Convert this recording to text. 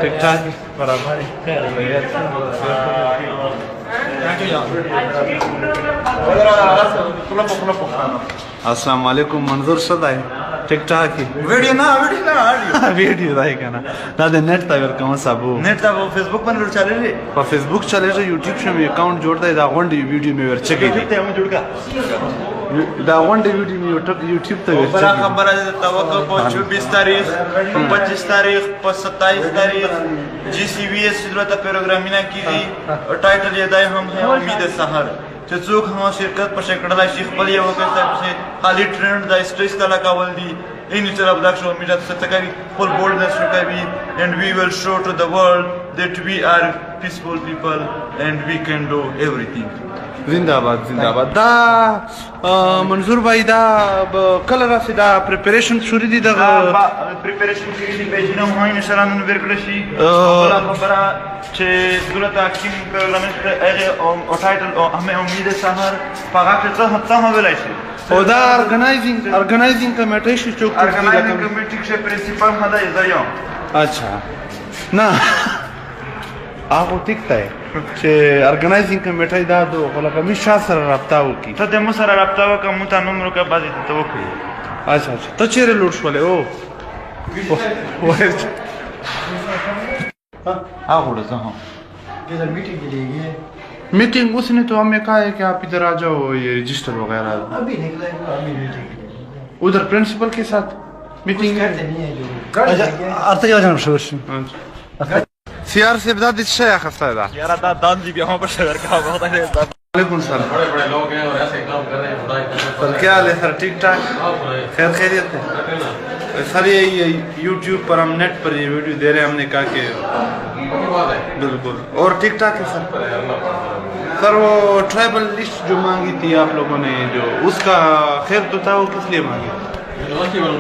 ठीक ठाक बराबर अस्सलाम वालेकुम मंजूर सदाय ठीक ठाक वीडियो ना वीडियो दाई kana da de net ta ver kama sabu net ता वो फेसबुक पर चले रे په फेसबुक चले रे یوټیوب شمه اکاؤنٹ جوړ دی دا غونډي ویډیو مې ورچګی دی ته هم جوړ کا دا غونډي ویډیو مې یوټیوب ته بڑا ورچګی خبر ہے توقع په 24 تاریخ 25 تاریخ په 27 تاریخ جی سی وی ایس ضرورت پروګرامینه کیږي او ټایټل یې دای هم ہے امید سحر چې څوک هم شرکت په شکړلای شي خپل یو وخت څخه خالی ټرند د سټریس کلا کول دي instead of that show me that Satakari full boldness Shukari and we will show to the world that we are peaceful people and we can do everything. زنده‌باد زنده‌باد دا منظور بھائی دا کله راسي دا پریپریشن شروع دي دا پریپریشن کې دي په جنو هاي ان شاء الله نن ورکړی شي خبره چې دولت حکیم پروګرام او ټایټل او همه امید سحر پاګه ته هم ویلای شي او دا ارګنایزینګ کمیټه شو چې ارګنایزینګ کمیټه کې پرنسپل هدا یزایم اچھا نه هغه ټیک دی چې ارګنایزینګ کمیټه دا دو ولکه می شاه سره رابطه وکي ته د مو سره رابطه وکم مو ته نومرو کا بازی ته وکړي اچھا اچھا ته چیرې لوټ شولې او هغه ورځ هم मीटिंग उसने तो हमें कहा है कि आप इधर आ जाओ ये रजिस्टर वगैरह अभी निकले अभी मीटिंग उधर प्रिंसिपल के साथ मीटिंग है artık hocam şu सीआर से बता दीजिए शेख हफ्ता यार दान जी भी हम पर शेयर का बहुत है वालेकुम सलाम बड़े बड़े लोग हैं और ऐसे काम कर रहे हैं खुदा की कसम सर क्या हाल है सर ठीक ठाक खैर खैरियत है सर ये यूट्यूब पर हम नेट पर ये वीडियो दे रहे हैं हमने कहा कि बात है बिल्कुल और ठीक ठाक है सर वो ट्राइबल लिस्ट जो मांगी थी आप लोगों ने जो उसका खैर तो था वो किस लिए मांगी